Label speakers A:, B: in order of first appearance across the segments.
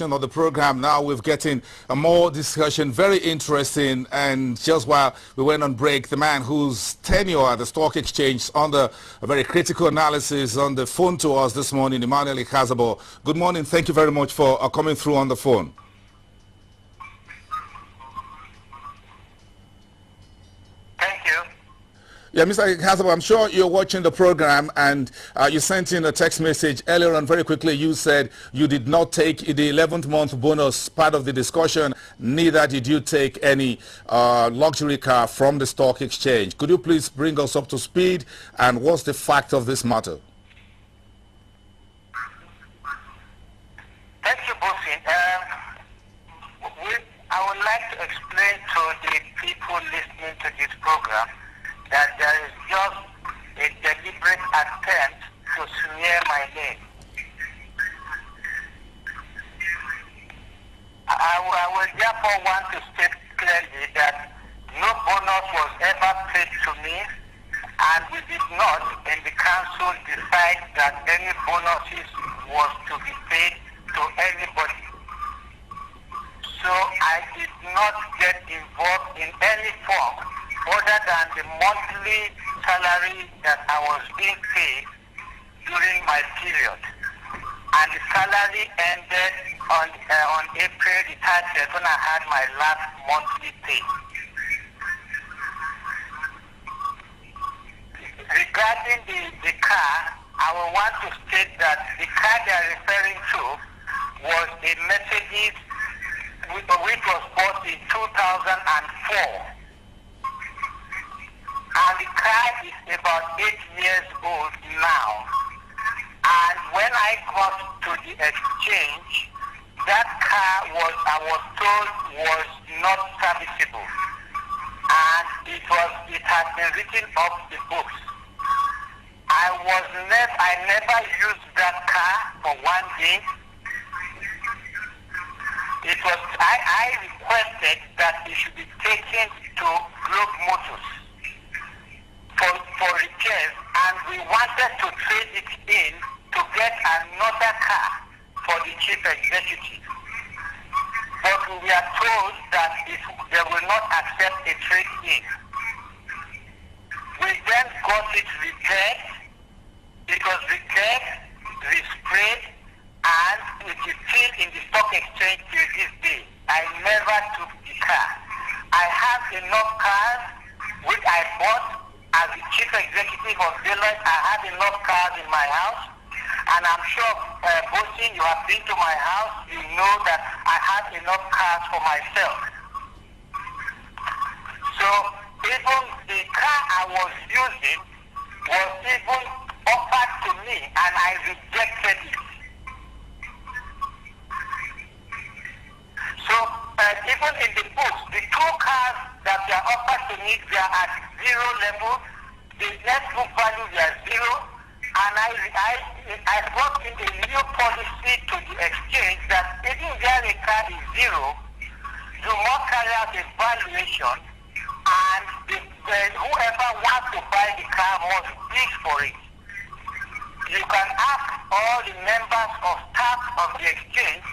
A: of the program. Now we're getting a more discussion, very interesting. And just while we went on break, the man whose tenure at the stock exchange under a very critical analysis on the phone to us this morning, Emmanuel Ikhazoboh. Good morning. Thank you very much for coming through on the phone.
B: Thank you.
A: Yeah, Mr. Ikhazoboh, I'm sure you're watching the program, and you sent in a text message earlier on. Very quickly, you said you did not take the 11th month bonus part of the discussion, neither did you take any luxury car from the stock exchange. Could you please bring us up to speed, and what's the fact of this matter?
B: Thank you, Bosin. I would like to explain to the people listening to this program that there is just a deliberate attempt to smear my name. I will therefore want to state clearly that no bonus was ever paid to me, and we did not in the council decide that any bonuses was to be paid to anybody. So I did not get involved in any form other than the monthly salary that I was being paid during my period. And the salary ended on April the 30th when I had my last monthly pay. Regarding the car, I will want to state that the car they are referring to was a Mercedes which was bought in 2004. And the car is about 8 years old now. And when I got to the exchange, that car I was told was not serviceable. And it has been written off the books. I never used that car for one day. I requested that it should be taken to Globe Motors for repairs, and we wanted to trade it in to get another car for the chief executive. But we are told that they will not accept a trade-in. We then got it repaired. It was repaired, resprayed, and it is still in the stock exchange till this day. I never took the car. I have enough cars which I bought as the chief executive of Deloitte. I have enough cars in my house, and I'm sure, Bosin, you have been to my house, you know that I have enough cars for myself. So even the car I was using was even offered to me, and I rejected it. So even in the books, the two cars that they are offered to me, they are at zero level. The net book value, they are zero. And I brought in a new policy to the exchange that even where a car is zero, you must carry out a valuation, and whoever wants to buy the car must bid for it. You can ask all the members of staff of the exchange.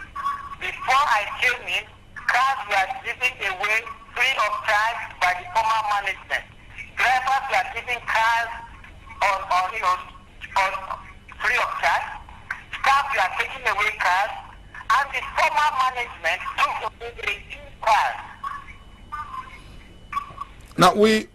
B: Before I came in, cars were given away free of charge by the former management. Drivers were given cars on free of charge. Staff were taking away cars, and the former management took away 18 cars.
A: Now, we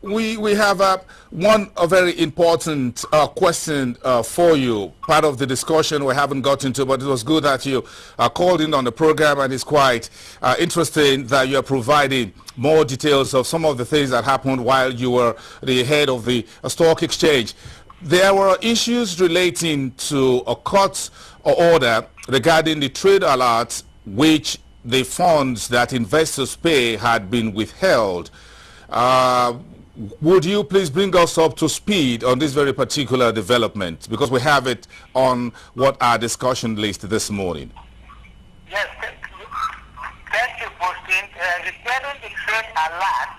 A: have one very important question for you, part of the discussion we haven't got into, but it was good that you called in on the program, and it's quite interesting that you are providing more details of some of the things that happened while you were the head of the stock exchange. There were issues relating to a court order regarding the trade alert, which the funds that investors pay had been withheld. Would you please bring us up to speed on this very particular development, because we have it on our discussion list this morning?
B: Yes, thank you, Bosin. Regarding the trade alert,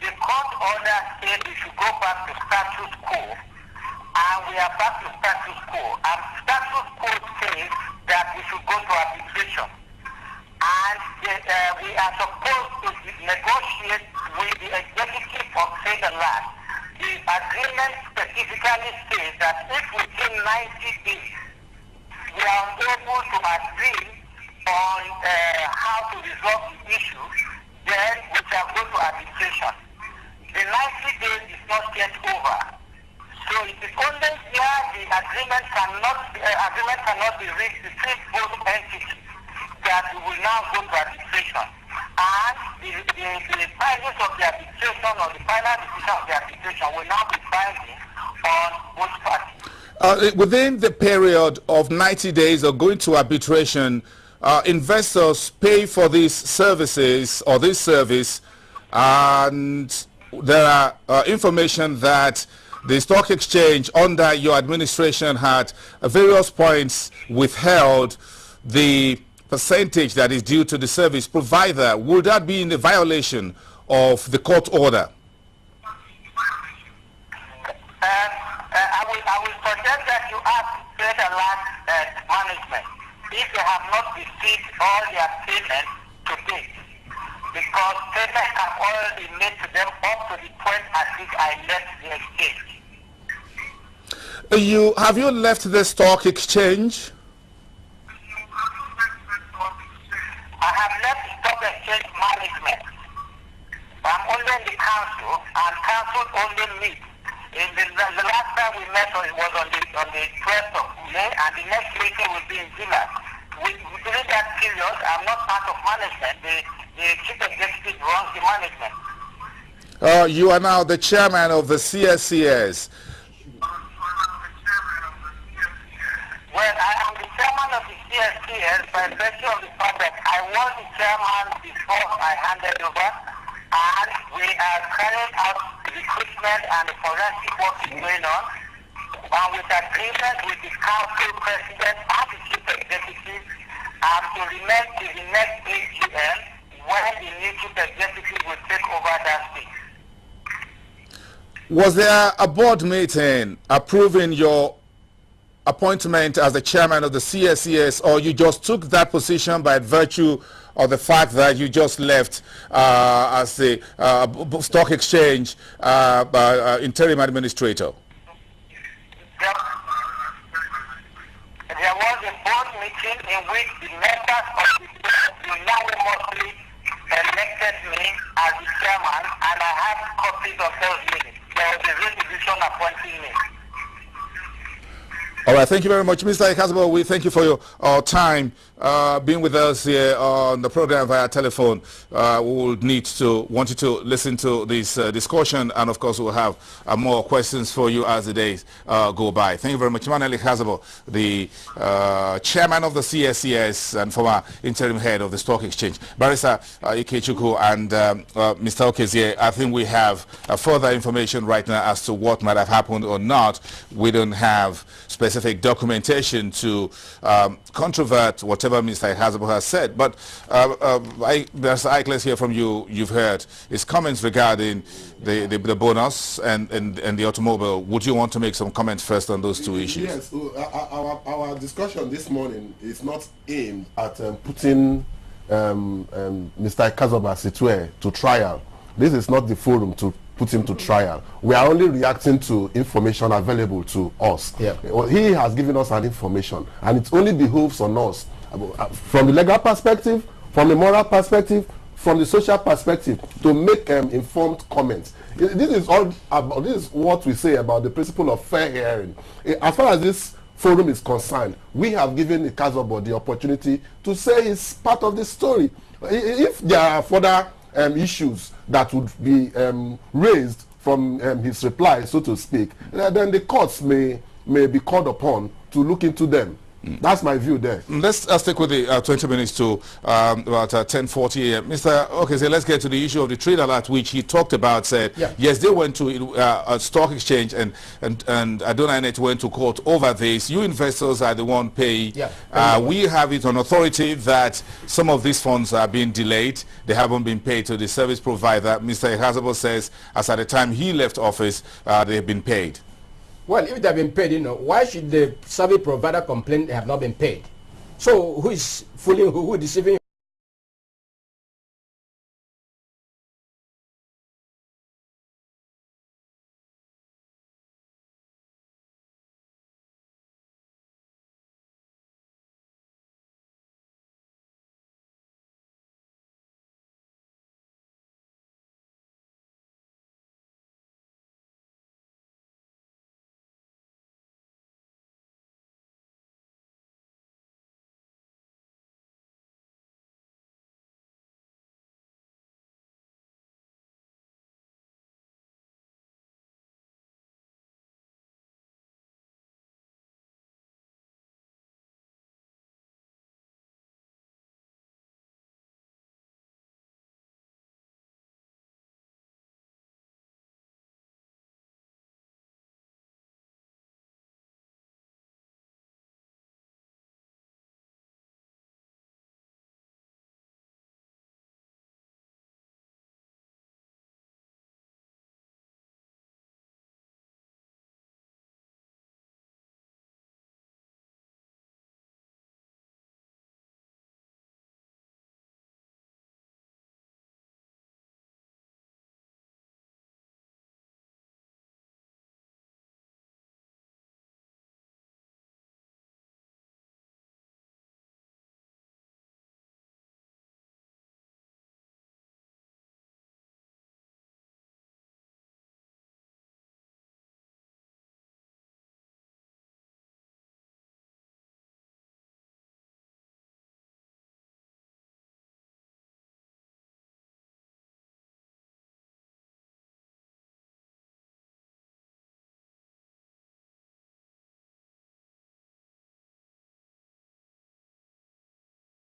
B: the court order said we should go back to status quo, and we are back to status quo. And status quo says that we should go to arbitration. we are supposed to negotiate with the executive of Trade and Land. The agreement specifically says that if within 90 days we are unable to agree on how to resolve the issue, then we shall go to arbitration. The 90 days is not yet over. So it is only here the agreement cannot be reached between both entities that we will now go to arbitration. And the findings of the arbitration or the final decision of the arbitration will now be binding on both parties.
A: Within the period of 90 days of going to arbitration, investors pay for these services or this service, and there are information that the stock exchange under your administration had at various points withheld the percentage that is due to the service provider. Would that be in the violation of the court order?
B: I will suggest that you ask Trade and Land Management if they have not received all their payments to date, because payments have already made to them up to the point at which I left the exchange.
A: Have you left the stock exchange?
B: I have left the stock exchange management. I'm only in the council, and council only meets. The last time we met was on the 12th of May, and the next meeting will be in July. During that period, I'm not part of management. The chief executive runs the management.
A: You are now the chairman of the CSCS.
B: Well, I am the chairman of the CSCS by virtue of the fact that I was the chairman before I handed over, and we are carrying out recruitment and the forensic work is going on, and with agreement with the council president and the chief executive, to remain to the next AGM when the new chief executive will take over that seat.
A: Was there a board meeting approving your appointment as the chairman of the CSCS, or you just took that position by virtue of the fact that you just left as the stock exchange interim administrator?
B: There was a board meeting in which the members of the board unanimously elected me as the chairman, and I have copies of those minutes. There was a resolution appointing me.
A: All right, thank you very much, Mr. Ikhazoboh. We thank you for your time being with us here on the program via telephone. We will want you to listen to this discussion, and of course we'll have more questions for you as the days go by. Thank you very much, Ikhazoboh, the chairman of the CSCS and former interim head of the stock exchange. Barrister Ikechukwu and Mr. Okezie, I think we have further information right now as to what might have happened or not. We don't have specific documentation to controvert whatever Mr. Ikhazoboh has said, but Mr. Ike, let's hear from you. You've heard his comments regarding the bonus and the automobile. Would you want to make some comments first on those two issues?
C: Yes, our discussion this morning is not aimed at putting Mr. Ikhazoboh Tenure to trial. This is not the forum to put him to trial. We are only reacting to information available to us. Yeah. He has given us an information, and it only behooves on us, from the legal perspective, from the moral perspective, from the social perspective, to make informed comments. This is what we say about the principle of fair hearing. As far as this forum is concerned, we have given Ikhazoboh the opportunity to say his part of the story. If there are further issues that would be raised from his reply, so to speak, then the courts may be called upon to look into them. That's my view there.
A: Let's stick with the 20 minutes to about 10:40 a.m. Mr. Okay, let's get to the issue of the trade alert, which he talked about. Said yes, they went to a stock exchange and Adonanet went to court over this. You investors are the one paying. We have it on authority that some of these funds are being delayed. They haven't been paid to the service provider. Mr. Ikhazoboh says, as at the time he left office, they've been paid.
D: Well, if they have been paid, why should the service provider complain they have not been paid? So who is fooling who is deceiving